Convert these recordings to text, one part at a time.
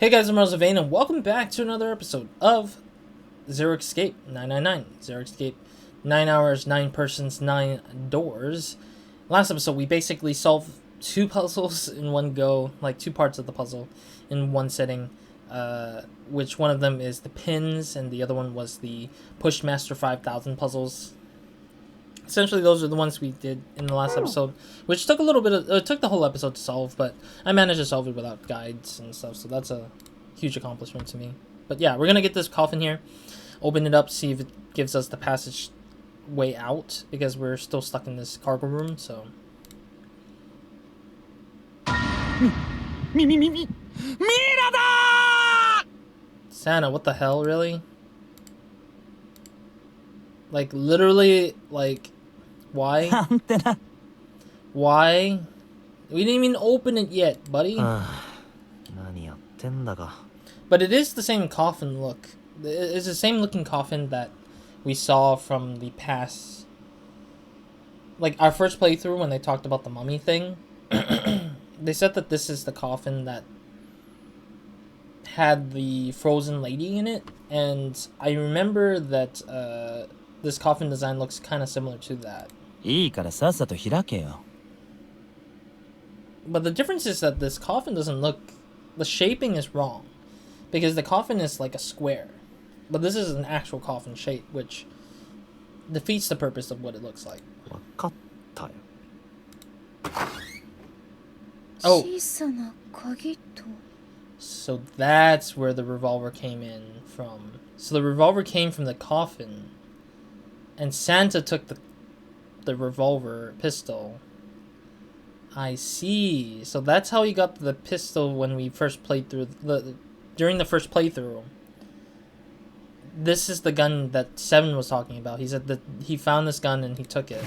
Hey guys, I'm RozaldVaneGAME, and welcome back to another episode of Zero Escape 999. Zero Escape, 9 hours, 9 persons, 9 doors. Last episode, we basically solved 2 puzzles in one go, like 2 parts of the puzzle in one sitting, which one of them is the pins, and the other one was the Pushmaster 5000 puzzles. Essentially, those are the ones we did in the last episode, which took a little bit of, it took the whole episode to solve, but I managed to solve it without guides and stuff, so that's a huge accomplishment to me. But yeah, we're gonna get this coffin here, open it up, see if it gives us the passage way out, because we're still stuck in this cargo room, so. Santa, what the hell, really? Like, literally, like, why? Why? We didn't even open it yet, buddy. But it is the same coffin look. It's the same looking coffin that we saw from the past. Like, our first playthrough when they talked about the mummy thing. They said that this is the coffin that had the frozen lady in it. And I remember that this coffin design looks kind of similar to that. But the difference is that this coffin doesn't look... The shaping is wrong. Because the coffin is like a square. But this is an actual coffin shape, which defeats the purpose of what it looks like. Oh. So that's where the revolver came in from. So the revolver came from the coffin. And Santa took the revolver pistol. I see. So that's how he got the pistol when we first played through during the first playthrough. This is the gun that Seven was talking about. He said that he found this gun and he took it.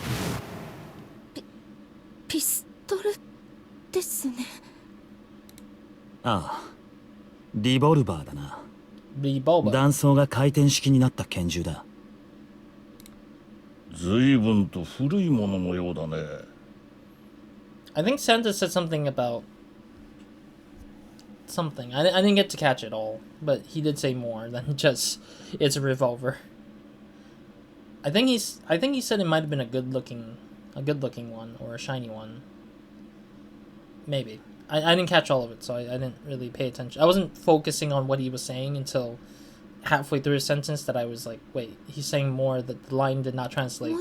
Pistol ですね。ああ、リボルバーだな。リボルバー。弾倉が回転式になった拳銃だ。随分と古いもののようだね。I think Santa said something about something. I didn't get to catch it all, but he did say more than just it's a revolver. I think he said it might have been a good looking one or a shiny one. Maybe. I didn't catch all of it, so I didn't really pay attention. I wasn't focusing on what he was saying until halfway through his sentence that I was like, wait, he's saying more, that the line did not translate.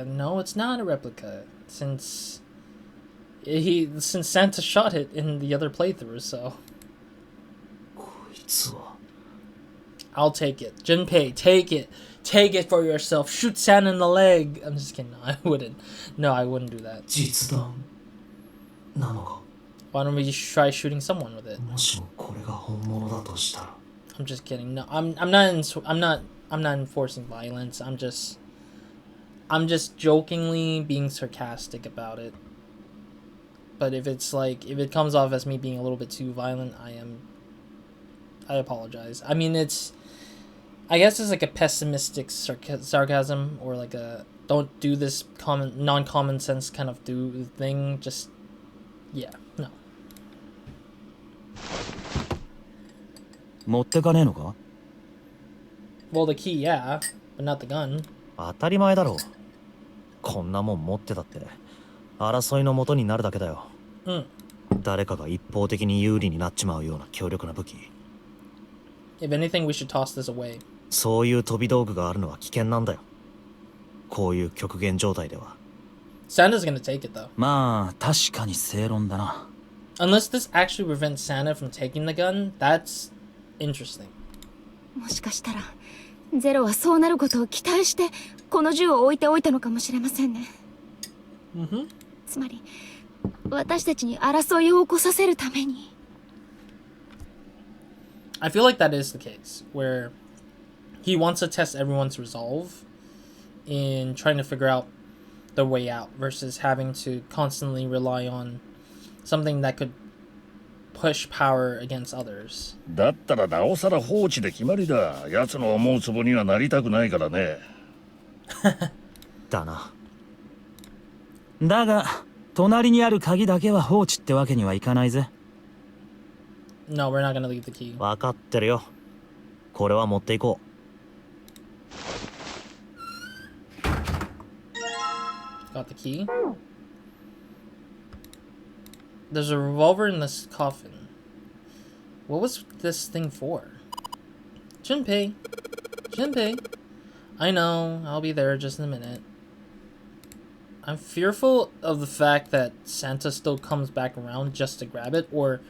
No, it's not a replica, since Santa shot it in the other playthrough, so I'll take it. Junpei, take it for yourself. Shoot Santa in the leg. I'm just kidding. No, I wouldn't. No, I wouldn't do that. Why don't we just try shooting someone with it? I'm just kidding. No, I'm not enforcing violence. I'm just jokingly being sarcastic about it. But if it comes off as me being a little bit too violent, I apologize. I mean, I guess it's like a pessimistic sarcasm, or like a don't do this non-common sense kind of thing. Just, yeah, no. 持ってかねえのか? Well, the key, yeah, but not the gun. 当たり前だろう。こんなもん持ってたって争いの元になるだけだよ。誰かが一方的に有利になっちまうような強力な武器。If anything, we should toss this away. そういう飛び道具があるのは危険なんだよ。こういう極限状態では。Santa's gonna take it though. まあ確かに正論だな。Unless this actually prevents Santa from taking the gun, that's interesting. もしかしたらゼロはそうなることを期待してこの銃を置いておいたのかもしれませんね。つまり私たちに争いを起こさせるために。I feel like that is the case, where he wants to test everyone's resolve in trying to figure out the way out versus having to constantly rely on something that could push power against others. だったらなおさら放置で決まりだ。奴の思うつぼにはなりたくないからね。だな。だが隣にある鍵だけは放置ってわけにはいかないぜ。 No, we're not gonna leave the key. 分かってるよ。これは持っていこう。 Got the key. There's a revolver in this coffin. What was this thing for? Junpei. Junpei. I know, I'll be there just in a minute. I'm fearful of the fact that Santa still comes back around just to grab it, or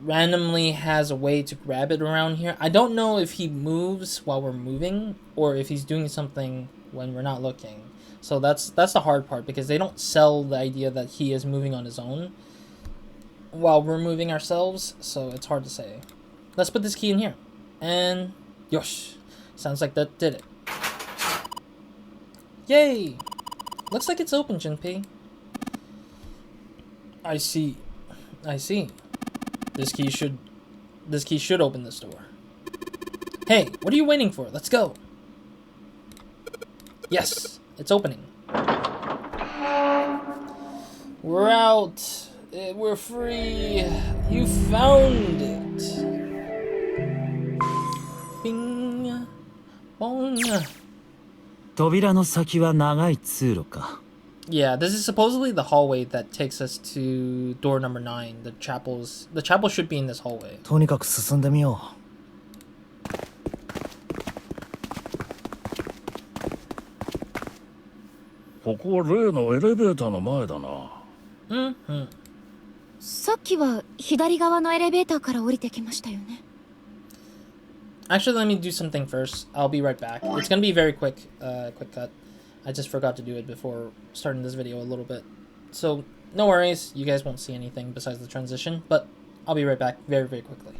randomly has a way to grab it around here. I don't know if he moves while we're moving, or if he's doing something when we're not looking. So that's the hard part, because they don't sell the idea that he is moving on his own while we're moving ourselves, so it's hard to say. Let's put this key in here. And yosh. Sounds like that did it. Yay! Looks like it's open, Junpei. I see. I see. This key should open this door. Hey, what are you waiting for? Let's go. Yes, it's opening. We're out. We're free. You found it. Bing. Bong. 扉の先は長い通路か。 Yeah, this is supposedly the hallway that takes us to door number 9. The chapel should be in this hallway. とにかく進んでみよう。ここは例のエレベーターの前だな。さっきは左側のエレベーターから降りてきましたよね。 Actually, let me do something first. I'll be right back. It's gonna be very quick, quick cut. I just forgot to do it before starting this video a little bit. So, no worries. You guys won't see anything besides the transition, but I'll be right back very, very quickly.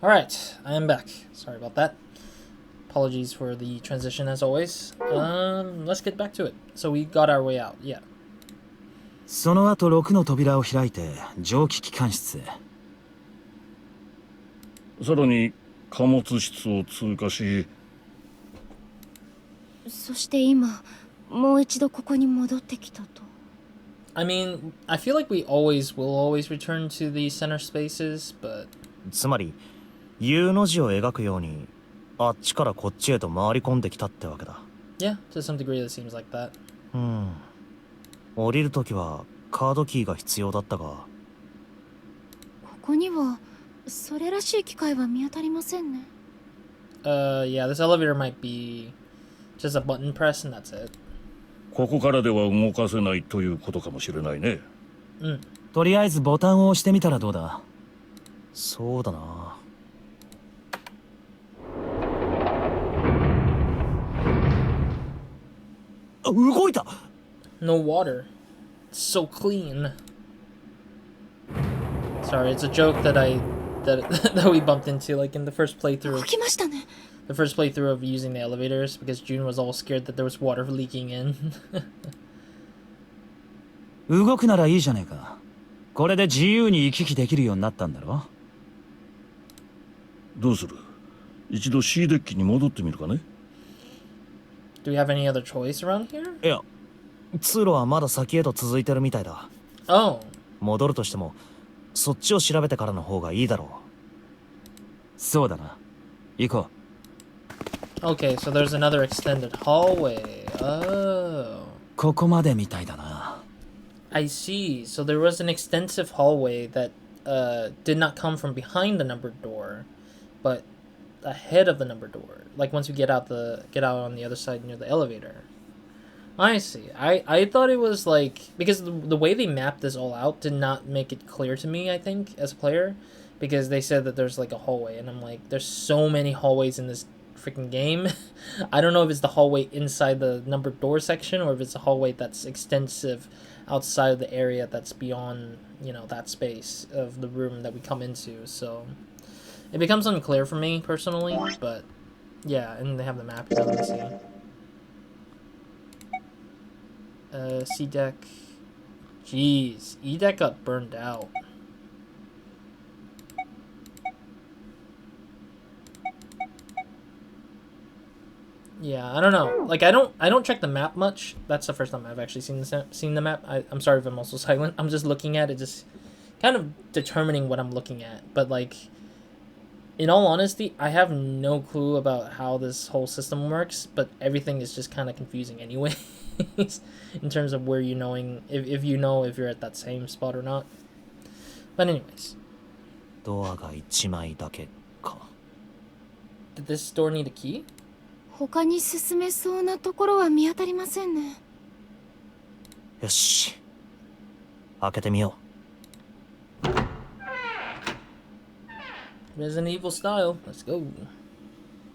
Alright, I am back. Sorry about that. Apologies for the transition as always. Let's get back to it. So we got our way out, yeah. その後6の扉を開いて蒸気機関室へ。さらに貨物室を通過し、そして今もう一度ここに戻ってきたと。 I mean, I feel like we always will always return to the center spaces, but う。つまり U の字を描くようにあっちからこっちへと回り込んできたってわけだ。 yeah, to some degree it seems like that. 降りるときはカードキーが必要だったが。ここにはそれらしい機械は見当たりませんね。Yeah, this elevator might be just a button press and that's it. ここからでは動かせないということかもしれないね。とりあえずボタンを押してみたらどうだ。そうだな。あ、動いた。 No water. It's so clean. Sorry, it's a joke that that we bumped into like in the first playthrough. 起きましたね。 The first playthrough of using the elevators because June was all scared that there was water leaking in. 動くならいいじゃねえか。これで自由に行き来できるようになったんだろ。どうする？一度 C デッキに戻ってみるかね。 Do we have any other choice around here? いや、通路はまだ先へと続いてるみたいだ。 Oh. 戻るとしてもそっちを調べてからの方がいいだろう。そうだな。行こう。 Okay, so there's another extended hallway. Oh. ここまでみたいだな。 I see. So there was an extensive hallway that did not come from behind the numbered door, but ahead of the numbered door. Like once you get out on the other side near the elevator. I see. I thought it was like because the way they mapped this all out did not make it clear to me, I think, as a player, because they said that there's like a hallway and I'm like there's so many hallways in this freaking game. I don't know if it's the hallway inside the numbered door section or if it's a hallway that's extensive outside of the area that's beyond, you know, that space of the room that we come into. So it becomes unclear for me personally, but yeah, and they have the map here. Let me see. C deck. Jeez, E deck got burned out. Yeah, I don't know. Like, I don't check the map much. That's the first time I've actually seen the map. I'm sorry if I'm also silent. I'm just looking at it, just kind of determining what I'm looking at. But like, in all honesty, I have no clue about how this whole system works. But everything is just kind of confusing anyway, in terms of where you knowing if you know if you're at that same spot or not. But anyways, ドアが1枚だけか。 did this door need a key? 他に進めそうなところは見当たりませんね。よし。開けてみよう。 Resident Evil style. Let's go.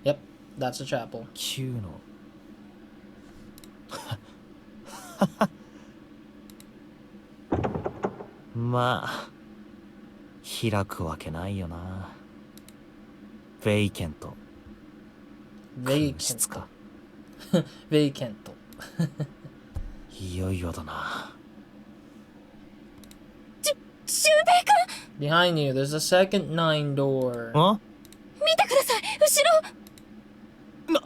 Yep, that's a chapel. 9の。まあ、開くわけないよな。ベイケント。空室か。Vacant. いよいよだな。シュウベイ君 Behind you, there's a second 9 door. あ？見てください後ろ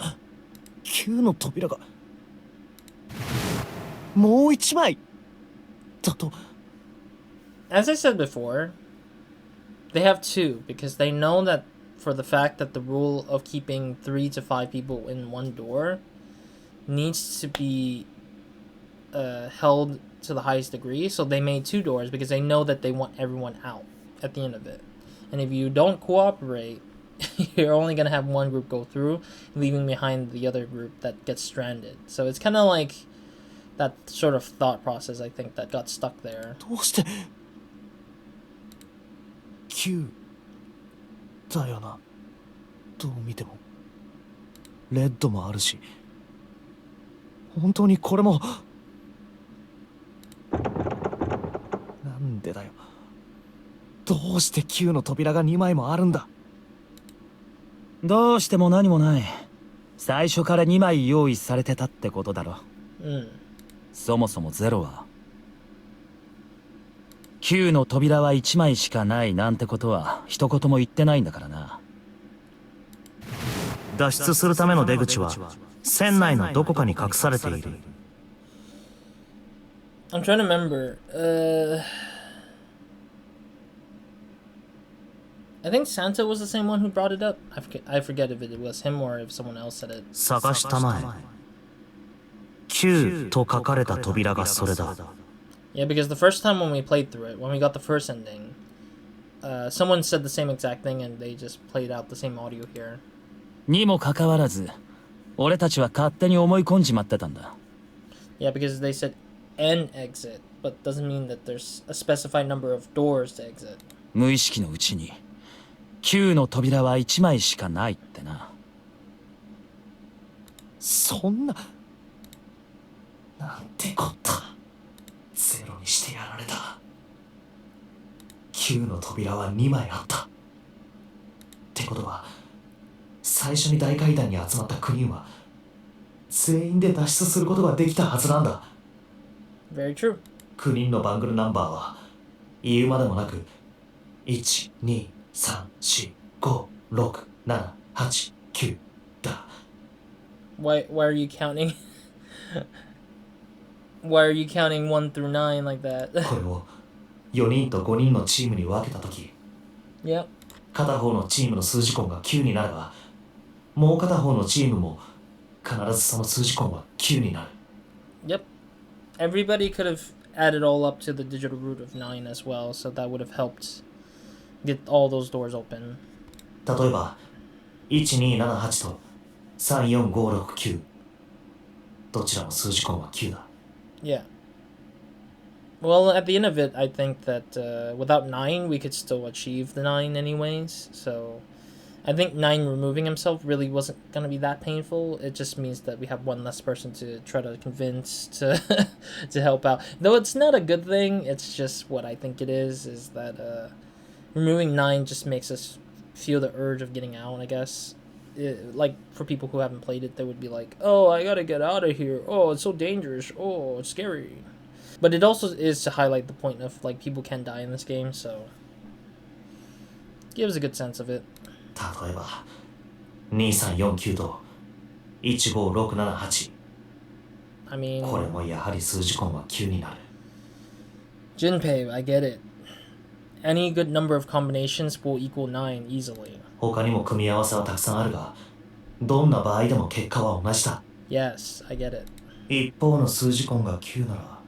9の扉が。もう一枚だと。 As I said before, they have 2 because they know that for the fact that the rule of keeping 3 to 5 people in one door needs to be held to the highest degree, so they made 2 doors because they know that they want everyone out at the end of it. And if you don't cooperate, you're only going to have one group go through, leaving behind the other group that gets stranded. So it's kind of like that sort of thought process, I think, that got stuck there. どうして9だよな。どう見てもレッドもあるし、本当にこれも。なんでだよ。どうして9の扉が2枚もあるんだ。どうしても何もない。最初から2枚用意されてたってことだろ。そもそもゼロは9の扉は1枚しかないなんてことは一言も言ってないんだからな。脱出するための出口は船内のどこかに隠されている。I'm trying to remember. I think Santa was the same one who brought it up. I forget if it was him or if someone else said it. 探したまえ。9と書かれた扉がそれだ。Yeah, because the first time when we played through it, when we got the first ending, someone said the same exact thing and they just played out the same audio here. にもかかわらず、俺たちは勝手に思い込んじまってたんだ。Yeah, because they said an exit, but doesn't mean that there's a specified number of doors to exit. 無意識のうちに9の扉は1枚しかないってな。そんな。なんてこった。ゼロにしてやられた。9の扉は2枚あった。ってことは、最初に大階段に集まった9人は全員で脱出することができたはずなんだ。 Very true. 9人のバングルナンバーは言うまでもなく1、2、3、4、5、6、7、8、9だ。 Why are you counting? Why are you counting 1 through 9 like that? これを4人と5人のチームに分けたとき、 Yep. 片方のチームの数字根が9になれば、もう片方のチームも必ずその数字根は9になる。 Yep. Everybody could have added all up to the digital root of 9 as well, so that would have helped get all those doors open. 例えば、1278と34569。どちらも数字根は9だ。Yeah. Well, at the end of it, I think that without 9, we could still achieve the 9 anyways. So I think 9 removing himself really wasn't going to be that painful. It just means that we have one less person to try to convince to to help out. Though it's not a good thing, it's just what I think it is that removing 9 just makes us feel the urge of getting out, I guess. Like, for people who haven't played it, they would be like, oh, I gotta get out of here. Oh, it's so dangerous. Oh, it's scary. But it also is to highlight the point of, like, people can die in this game, so gives a good sense of it. 例えば、2349と15678 I mean, これもやはり数字根は9になる。 Junpei, I get it. Any good number of combinations will equal 9 easily. 他にも組み合わせはたくさんあるが、どんな場合でも結果は同じだ。 Yes, I get it. 一方の数字根が9なら、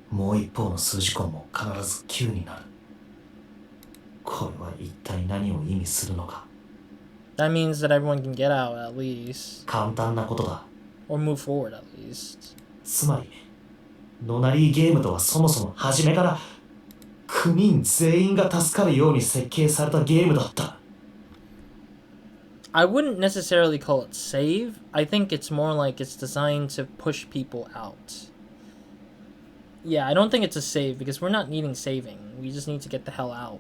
もう一方の数字根も必ず9になる。これは一体何を意味するのか。 That means that everyone can get out at least. 簡単なことだ。 Or move forward at least. つまり、ノナリーゲームとはそもそも初めから9人全員が助かるように設計されたゲームだった。 I wouldn't necessarily call it save. I think it's more like it's designed to push people out. Yeah, I don't think it's a save because we're not needing saving. We just need to get the hell out.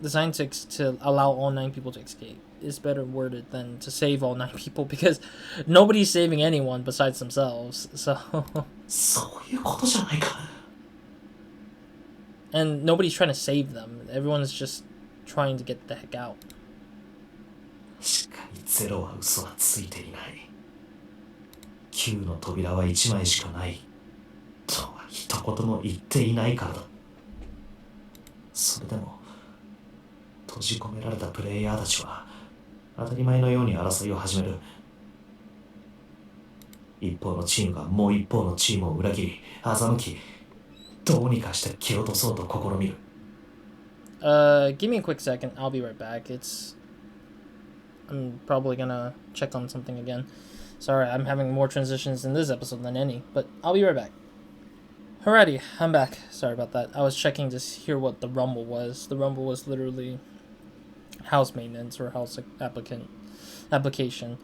Designed to allow all 9 people to escape is better worded than to save all 9 people because nobody's saving anyone besides themselves. So そういうことじゃないか。 and nobody's trying to save them. Everyone's just trying to get the heck out. しかにゼロは嘘はついていない。9の扉は1枚しかないとは一言も言っていないからだ。それでも閉じ込められたプレイヤーたちは当たり前のように争いを始める。一方のチームがもう一方のチームを裏切り欺き、どうにかして蹴落とそうと試みる。Give me a quick second. I'll be right back. I'm probably gonna check on something again. Sorry, I'm having more transitions in this episode than any, but I'll be right back. Alrighty, I'm back. Sorry about that. I was checking to hear what the rumble was. The rumble was literally house maintenance or house application,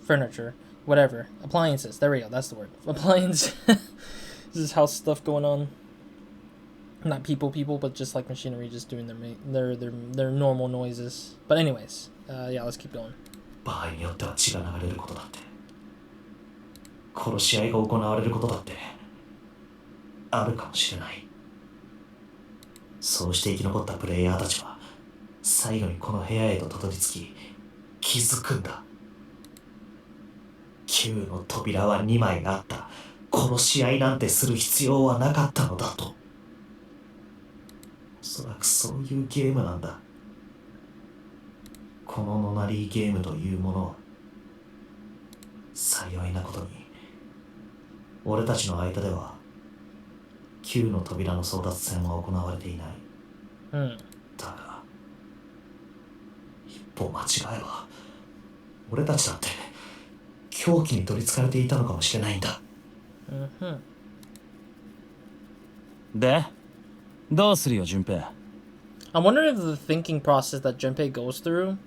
furniture, whatever. Appliances. There we go. That's the word. Appliance. This is house stuff going on. Not people, but just like machinery, just doing their normal noises. But anyways, yeah, let's keep going. 場合によっては血が流れることだって、殺し合いが行われることだってあるかもしれない。そうして生き残ったプレイヤーたちは最後にこの部屋へとたどり着き、気づくんだ。9の扉は2枚あった。殺し合いなんてする必要はなかったのだと。おそらくそういうゲームなんだ。このノナリーゲームというものは、幸いなことに俺たちの間では9の扉の争奪戦は行われていない。だが一歩間違えば俺たちだって狂気に取りつかれていたのかもしれないんだ。で、どうするよ、順平。I wonder if the thinking process that Junpei goes through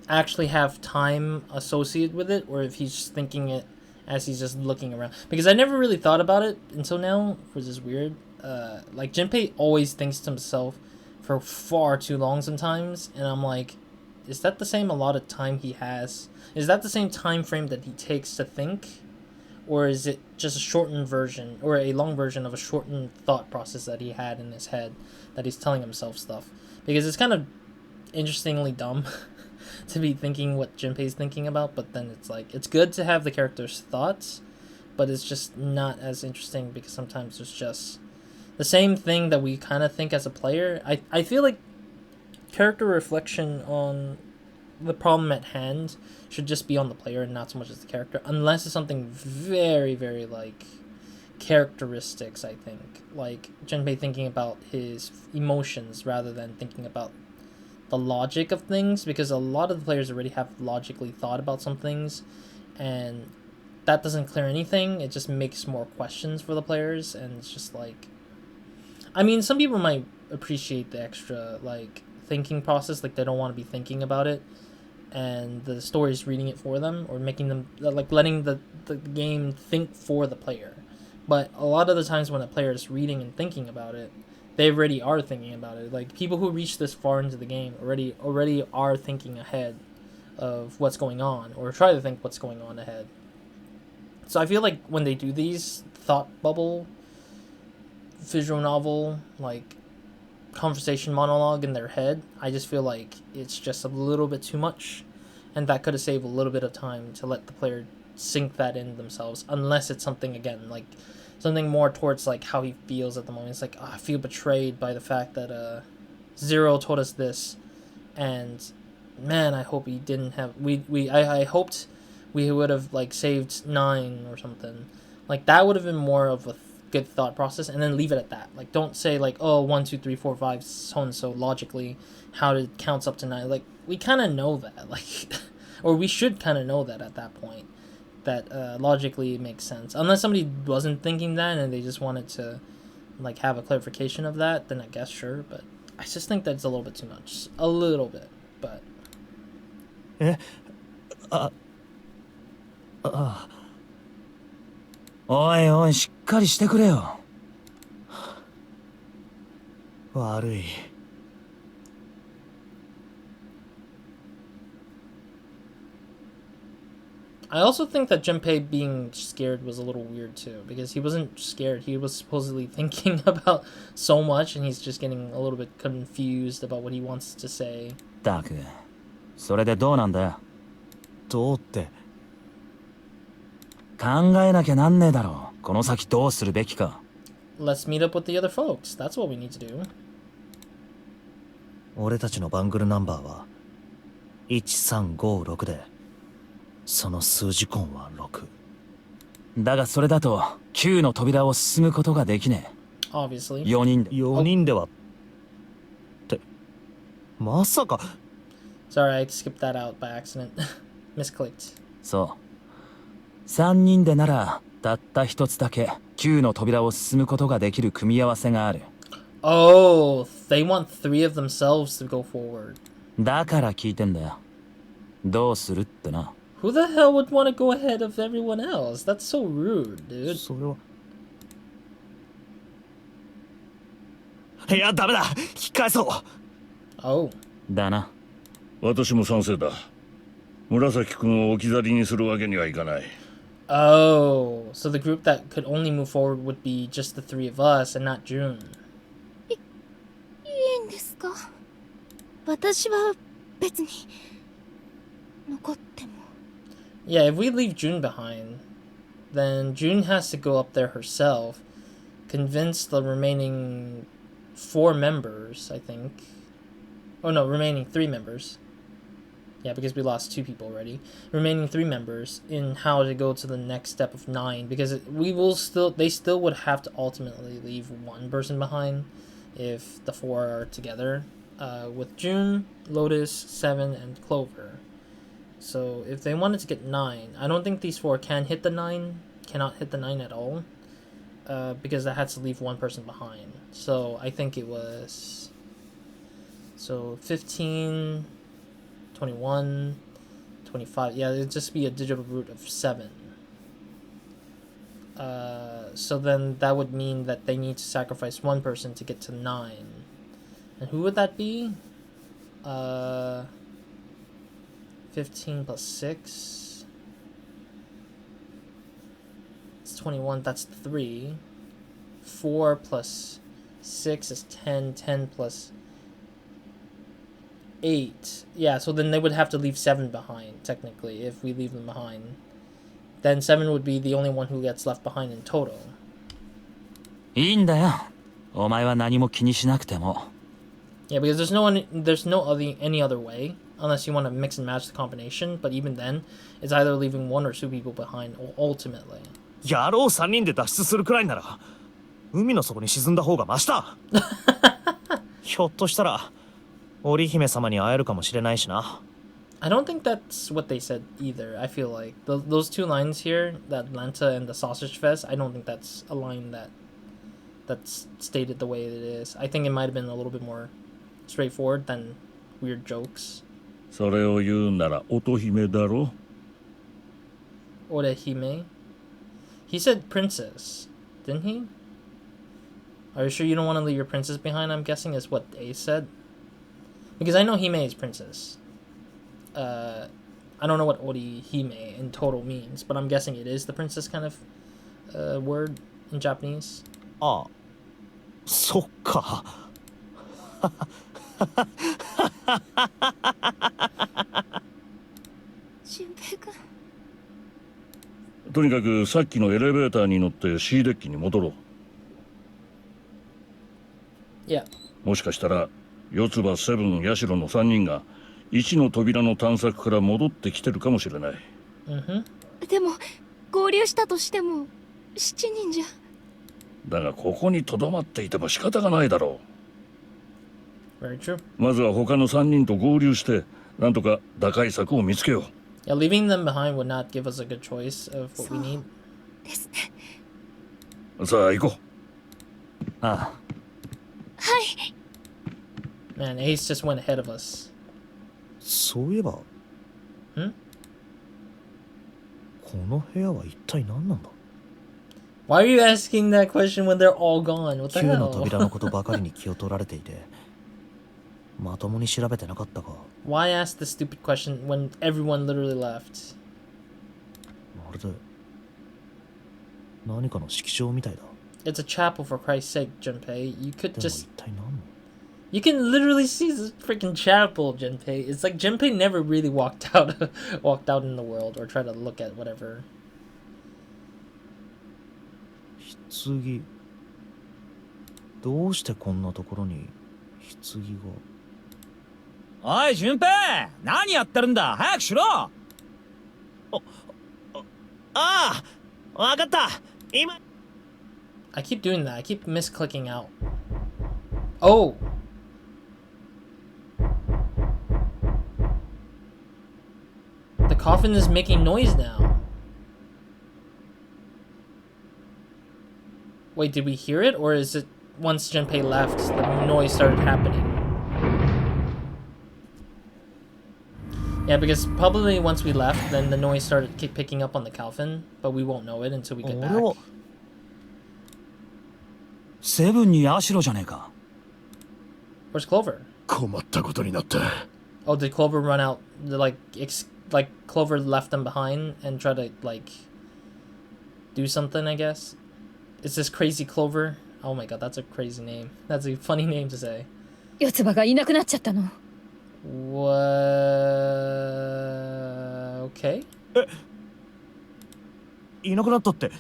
actually have time associated with it, or if he's just thinking it as he's just looking around. Because I never really thought about it until now, which is weird. Like, Junpei always thinks to himself for far too long sometimes, and I'm like, is that the same allotted time he has? Is that the same time frame that he takes to think? Or is it just a shortened version, or a long version of a shortened thought process that he had in his head, that he's telling himself stuff? Because it's kind of interestingly dumb to be thinking what Junpei's thinking about, but then it's like, it's good to have the character's thoughts, but it's just not as interesting because sometimes it's just the same thing that we kind of think as a player. I feel like character reflection on the problem at hand should just be on the player and not so much as the character, unless it's something very, very, like, characteristics, I think. Like, Junpei thinking about his emotions rather than thinking about the logic of things, because a lot of the players already have logically thought about some things, and that doesn't clear anything. It just makes more questions for the players, and it's just like, I mean, some people might appreciate the extra, like, thinking process, like they don't want to be thinking about it, and the story's reading it for them, or making them, like, letting the game think for the player. But a lot of the times when a player is reading and thinking about it, they already are thinking about it. Like, people who reach this far into the game already are thinking ahead of what's going on, or try to think what's going on ahead. So I feel like when they do these thought bubble, visual novel, like, conversation monologue in their head, I just feel like it's just a little bit too much. and that could have saved a little bit of time to let the player sink that in themselves, unless it's something, again, like something more towards like how he feels at the moment. It's like, oh, I feel betrayed by the fact that Zero told us this, and man, I hope he didn't have I hoped we would have like saved 9 or something. Like that would have been more of a good thought process, and then leave it at that. Like, don't say like, oh, 1 2 3 4 5 so and so logically how it counts up to 9. Like, we kind of know that, like or we should kind of know that at that point, that logically it makes sense. Unless somebody wasn't thinking that and they just wanted to like have a clarification of that, then I guess sure. But I just think that's a little bit too much, a little bit. Butおいおい、しっかりしてくれよ。悪い。I also think that Junpei being scared was a little weird too, because he wasn't scared. He was supposedly thinking about so much, and he's just getting a little bit confused about what he wants to say. ダーク、それでどうなんだよ。どうって。考えなきゃなんねえだろう。この先どうするべきか。Let's meet up with the other folks. That's what we need to do. 俺たちのバングルナンバーは1356で、その数字根は6。だがそれだと9の扉を進むことができねえ。Obviously. 4人で。4人では。って、まさか。Sorry, I skipped that out by accident. Misclicked. そう。3人でならたった一つだけ9の扉を進むことができる組み合わせがある。Oh, they want 3 of themselves to go forward. だから聞いてんだよ。どうするってな。Who the hell would want to go ahead of everyone else? That's so rude, dude. それは。いや、ダメだ。引き返そう。Oh. だな。私も賛成だ。紫君を置き去りにするわけにはいかない。Oh, so the group that could only move forward would be just the 3 of us and not June. いいんですか？私は別に残っても。Yeah, if we leave June behind, then June has to go up there herself, convince the remaining 4 members, I think. Oh no, remaining 3 members. Yeah, because we lost 2 people already. Remaining 3 members in how to go to the next step of 9, because they still would have to ultimately leave 1 person behind if the 4 are together, with June, Lotus, 7, and Clover. So if they wanted to get 9, I don't think these 4 cannot hit the 9 at all, because that had to leave 1 person behind. So I think it was 15, 21, 25. Yeah, it'd just be a digital root of 7. So then that would mean that they need to sacrifice 1 person to get to 9. And who would that be? 15 plus 6. It's 21. That's 3. 4 plus 6 is 10. 10 plus 8. Yeah, so then they would have to leave 7 behind, technically, if we leave them behind. Then 7 would be the only one who gets left behind in total. いいんだよ。お前は何も気にしなくても。Yeah, because there's no any other way, unless you want to mix and match the combination, but even then, it's either leaving 1 or 2 people behind, ultimately. やろう3人で脱出するくらいなら、海の底に沈んだ方がマシだ。ひょっとしたら、織姫様に会えるかもしれないしな。I don't think that's what they said either. I feel like those 2 lines here, that Atlanta and the Sausage Fest, I don't think that's a line that's stated the way it is. I think it might have been a little bit more straightforward than weird jokes. それを言うなら乙姫だろ。Orehime. He said princess, didn't he? Are you sure you don't want to leave your princess behind? I'm guessing is what Ace said. Because I know Hime is princess. I don't know what Orihime in total means, but I'm guessing it is the princess kind of word in Japanese. ああ、そっか。とにかくさっきのエレベーターに乗って C デッキに戻ろう。Yeah. もしかしたら四つ葉、セブン、ヤシロの3人が1の扉の探索から戻ってきてるかもしれない。でも合流したとしても7人じゃ。だがここにとどまっていても仕方がないだろう。Very true. まずは他の3人と合流してなんとか打開策を見つけよう。Yeah, leaving them behind would not give us a good choice of what we need. ですね。さあ行こう。ああ。はい。Man, Ace just went ahead of us. そういえば。この部屋は一体何なんだ？ Why are you asking that question when they're all gone? What the 9 hell? の扉のことばかりに気を取られていて、まともに調べてなかったか。Why ask the stupid question when everyone literally left? まるで何かの式場みたいだ。It's a chapel, for Christ's sake, Junpei. You could でも just... 一体何の You can literally see this freaking chapel, Junpei. It's like Junpei never really walked out in the world or tried to look at whatever. 棺。どうしてこんなところに棺が。おい順平、何やってるんだ、早くしろ。ああ、わかった。今。I keep doing that. I keep misclicking out. Oh! The coffin is making noise now. Wait, did we hear it? Or is it once Junpei left, the noise started happening? Yeah, because probably once we left, then the noise started picking up on the coffin, but we won't know it until we get back. セブンにヤシロじゃねえか。Where's Clover? 困ったことになった。 Oh, did Clover run out? Like Clover left them behind and try to like do something, I guess. Is this crazy Clover? Oh my god, that's a crazy name. That's a funny name to say. 四つ葉がいなくなっちゃったの。Okay. いなくなったって。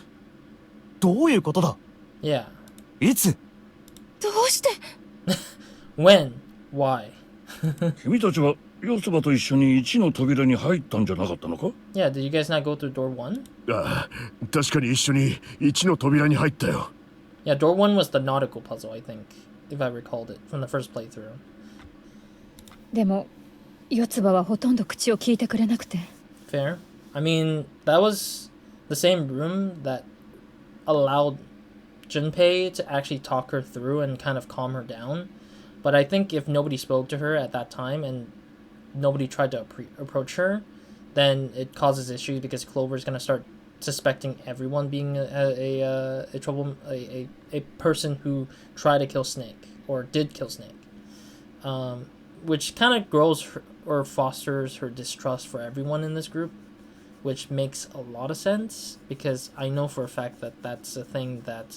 どういうことだ？ Yeah. いつ？どうして？ When? Why? 君たちは四つ葉と一緒に1の扉に入ったんじゃなかったのか？ Yeah, did you guys not go through door 1? ああ、確かに一緒に1の扉に入ったよ。Yeah, door 1 was the nautical puzzle, I think, if I recalled it from the first playthrough. でも四つ葉はほとんど口を聞いてくれなくて。Fair. I mean, that was the same room that allowed Junpei to actually talk her through and kind of calm her down. But I think if nobody spoke to her at that time and nobody tried to approach her, then it causes issues because Clover's gonna start suspecting everyone being a person who tried to kill Snake or did kill Snake, which kind of grows or fosters her distrust for everyone in this group, which makes a lot of sense because I know for a fact that that's a thing that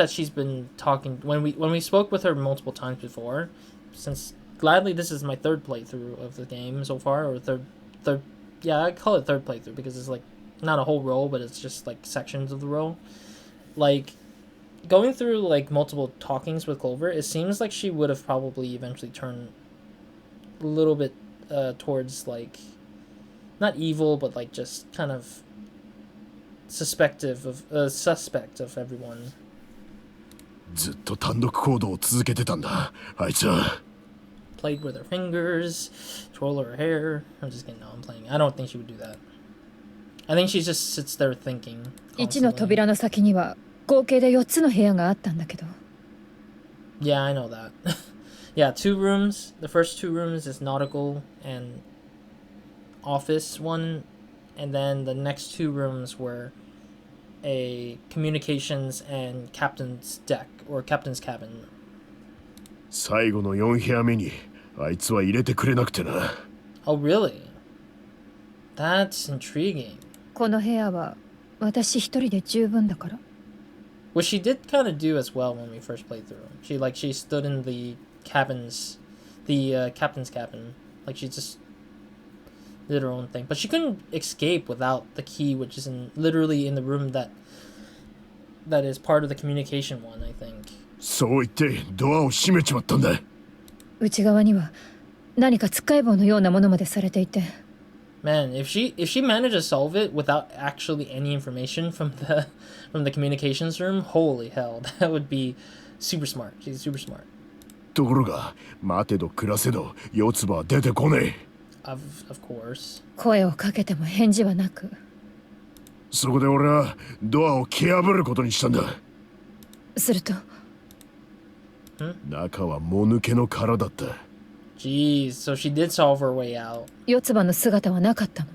she's been talking when we spoke with her multiple times before. Since gladly this is my third playthrough of the game so far, or third yeah, I call it third playthrough because it's like not a whole row, but it's just like sections of the row. Like going through like multiple talkings with Clover, it seems like she would have probably eventually turned a little bit towards like not evil, but like just kind of suspect of everyone. ずっと単独行動を続けてたんだ、あいつは。Played with her fingers, twirl her hair. I'm just kidding. No, I'm playing. I don't think she would do that. I think she just sits there thinking. 1の扉の先には合計で4つの部屋があったんだけど。Yeah, I know that. Yeah, 2 rooms. The first 2 rooms is nautical and office one, and then the next 2 rooms were a communications and captain's deck or captain's cabin. 最後の4部屋目にあいつは入れてくれなくてな。Oh, really? That's intriguing. この部屋は私一人で十分だから。Which she did kind of do as well when we first played through. She stood in the cabins, the captain's cabin. Like she just did her own thing. But she couldn't escape without the key, which is literally in the room that is part of the communication one, I think. そう言ってドアを閉めちまったんだ。内側には何かつっかい棒のようなものまでされていて。Man, if she managed to solve it without actually any information from the communications room, holy hell, that would be super smart. She's super smart. ところが待てど暮らせど四つ葉は出てこねえ。Of course. 声をかけても返事はなく。そこで俺はドアを蹴破ることにしたんだ。すると、中はもぬけの殻だった。Jeez, so she did solve her way out. 四つ葉の姿はなかったの。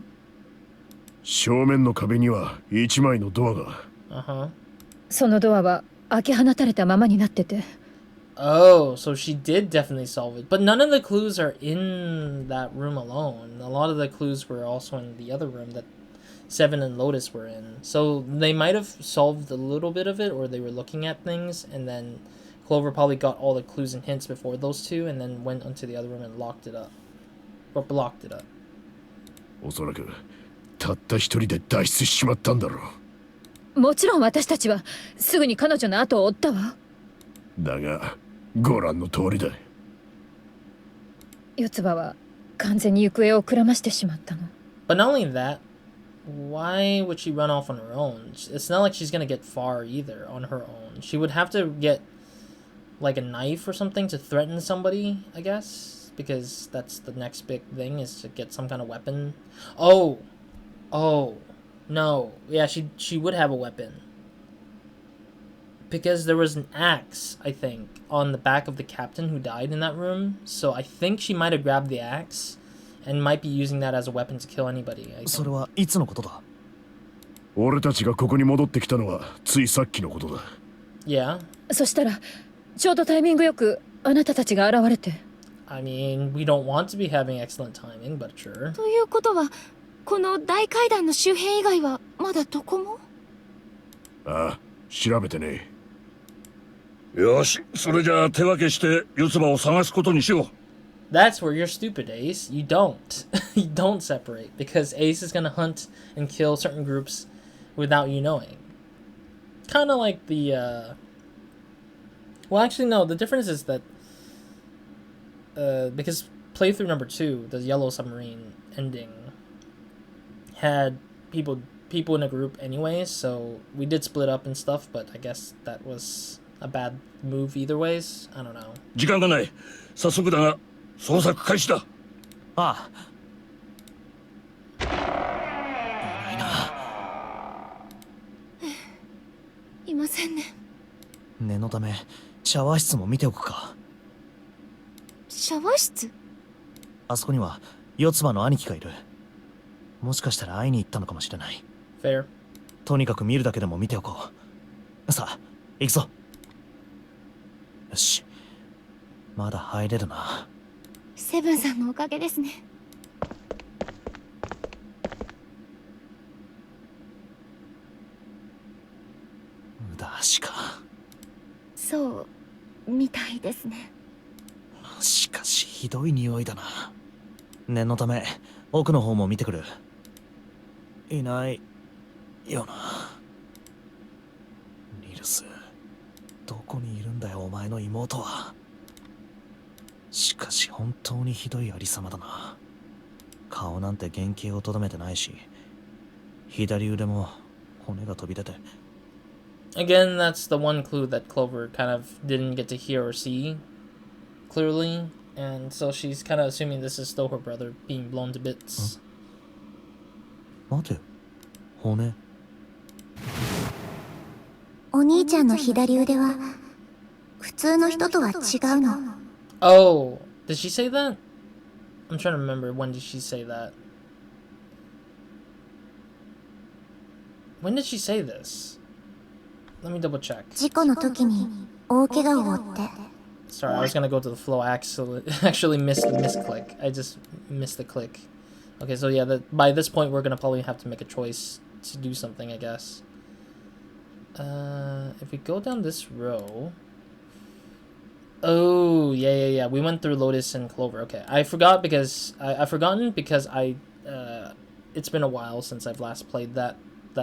正面の壁には一枚のドアが。Uh-huh. そのドアは開け放たれたままになってて。Oh, so she did definitely solve it. But none of the clues are in that room alone. A lot of the clues were also in the other room that Seven and Lotus were in. So they might have solved a little bit of it, or they were looking at things, and then Clover probably got all the clues and hints before those two, and then went onto the other room and locked it up. Or blocked it up. おそらくたった一人で脱出しちまったんだろう。もちろん私たちはすぐに彼女の後を追ったわ。だがご覧の通りだ。四つ葉は完全に行方をくらましてしまったの。But not only that, why would she run off on her own? It's not like she's gonna get far either on her own. She would have to get like a knife or something to threaten somebody, I guess, because that's the next big thing, is to get some kind of weapon. Oh, no, yeah, she would have a weapon, because there was an axe, I think, on the back of the captain who died in that room. So I think she might have grabbed the axe and might be using that as a weapon to kill anybody. それはいつのことだ？俺たちがここに戻ってきたのはついさっきのことだ。Yeah. そしたらちょうどタイミングよくあなたたちが現れて。I mean, we don't want to be having excellent timing, but sure. ということは、この大階段の周辺以外はまだどこも？ああ、調べてね。よし、それじゃあ手分けして四つ葉を探すことにしよう。That's where you're stupid, Ace. You don't. You don't separate, because Ace is gonna hunt and kill certain groups without you knowing. Kind of like the, Well, actually, no. The difference is that, because playthrough number 2, the Yellow Submarine ending, had people in a group anyways, so we did split up and stuff, but I guess that was a bad move either ways. I don't know. 時間がない。早速だが捜索開始だ。ああ。いないな。いませんね。念のためシャワー室も見ておくか。シャワー室？あそこには四つ葉の兄貴がいる。もしかしたら会いに行ったのかもしれない。Fair. とにかく見るだけでも見ておこう。さあ行くぞ。よし、まだ入れるな。セブンさんのおかげですね。無駄足か。そうみたいですね。しかしひどい匂いだな。念のため奥の方も見てくる。いないよな。ニルス、どこにいるんだよお前の妹は。しかし本当にひどいありさまだな。顔なんて原型をとどめてないし、左腕も骨が飛び出て。Again, that's the one clue that Clover kind of didn't get to hear or see clearly, and so she's kind of assuming this is still her brother being blown to bits. 待て、骨。お兄ちゃんの左腕は普通の人とは違うの。Oh, did she say that? I'm trying to remember, when did she say that? When did she say this? Let me double check. 事故の時に大怪我を負って。Sorry, I was gonna go to the flow. I actually missed the misclick. I just missed the click. Okay, so yeah, by this point we're gonna probably have to make a choice to do something, I guess. If we go down this row... Oh, yeah. We went through Lotus and Clover. Okay, I forgot because... I've forgotten because I it's been a while since I've last played that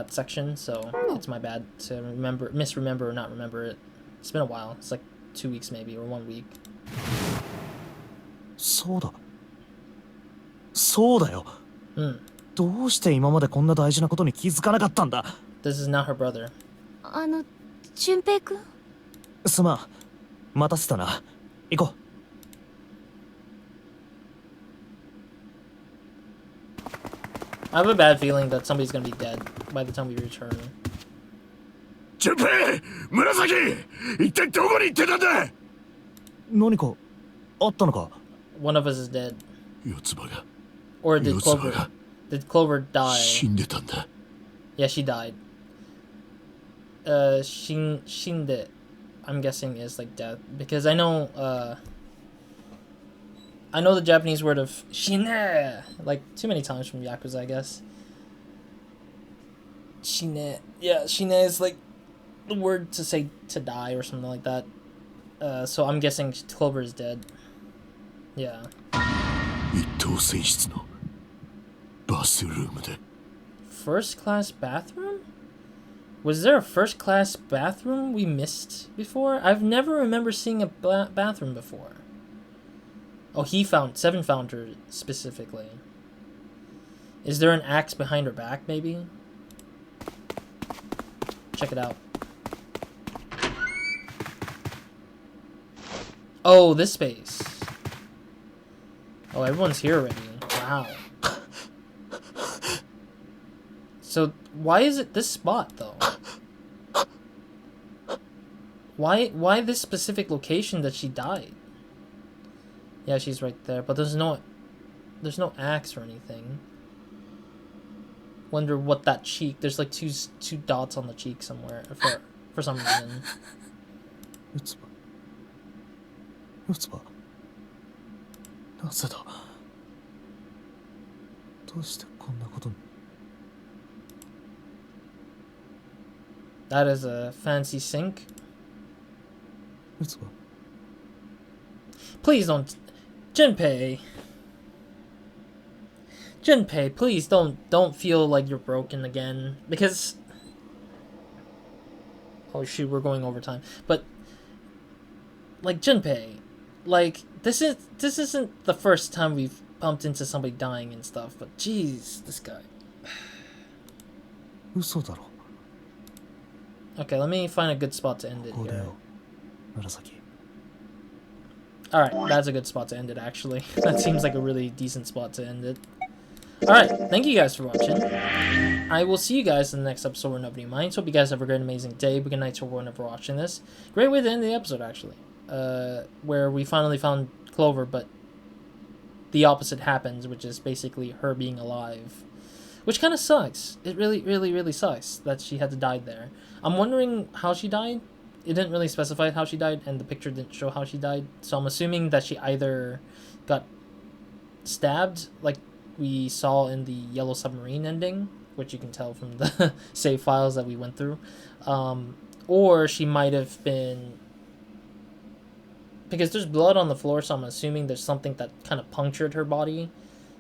section, so it's my bad to misremember or not remember it. It's been a while. It's like 2 weeks maybe, or 1 week. そうだ。そうだよ。どうして今までこんな大事なことに気づかなかったんだ。This is not her brother. 俊平くん？すまん。待たせたな。行こう。I have a bad feeling that somebody's gonna be dead by the time we return. 順平、紫、一体どこに行ってたんだ。何かあったのか。One of us is dead. 四つ葉が。 Or did 四つ葉 Clover? が Did Clover die? 死んでたんだ。Yeah, she died. Shinde, I'm guessing is like death because I know the Japanese word of shine like too many times from Yakuza, I guess. Shine, yeah, shine is like the word to say to die or something like that. So I'm guessing Clover is dead. Yeah. 一等船室のバスルームで。 First class bathroom? Was there a first class bathroom we missed before? I've never remember seeing a bathroom before. Oh, Seven found her specifically. Is there an axe behind her back, maybe? Check it out. Oh, this space. Oh, everyone's here already. Wow. So, why is it this spot, though? Why this specific location that she died? Yeah, she's right there, but there's no axe or anything. Wonder what that cheek. There's like two dots on the cheek somewhere for some reason. 四つ葉。なぜだ。どうしてこんなことに。 That is a fancy sink. 四つ葉。 Please don't, Junpei, please don't feel like you're broken again, because oh shoot, we're going overtime. But like Junpei, like this isn't the first time we've bumped into somebody dying and stuff, but jeez, this guy. 嘘だろ。 Okay, let me find a good spot to end it ここだ here. よ。紫。 Alright, that's a good spot to end it, actually. That seems like a really decent spot to end it. Alright, thank you guys for watching. I will see you guys in the next episode where nobody minds. Hope you guys have a great, amazing day. Good night to everyone for watching this. Great way to end the episode, actually. Where we finally found Clover, but the opposite happens, which is basically her being alive. Which kind of sucks. It really, really, really sucks that she had to die there. I'm wondering how she died. It didn't really specify how she died, and the picture didn't show how she died. So I'm assuming that she either got stabbed, like we saw in the Yellow Submarine ending, which you can tell from the save files that we went through, or she might have been... Because there's blood on the floor, so I'm assuming there's something that kind of punctured her body.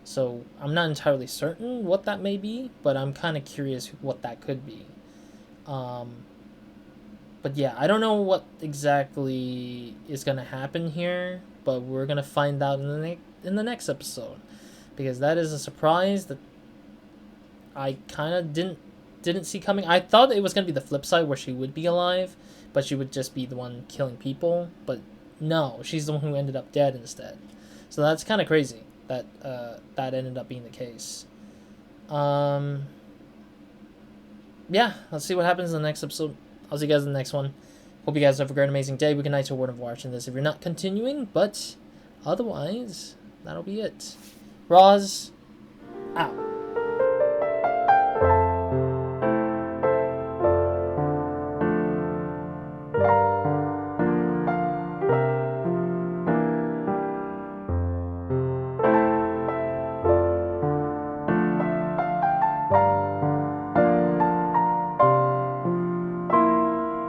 So I'm not entirely certain what that may be, but I'm kind of curious what that could be. But yeah, I don't know what exactly is going to happen here, but we're going to find out in the next episode. Because that is a surprise that I kind of didn't see coming. I thought it was going to be the flip side where she would be alive, but she would just be the one killing people. But no, she's the one who ended up dead instead. So that's kind of crazy that that ended up being the case. Yeah, let's see what happens in the next episode. I'll see you guys in the next one. Hope you guys have a great, amazing day. Good night to everyone for watching this if you're not continuing, but otherwise, that'll be it. Roz, out.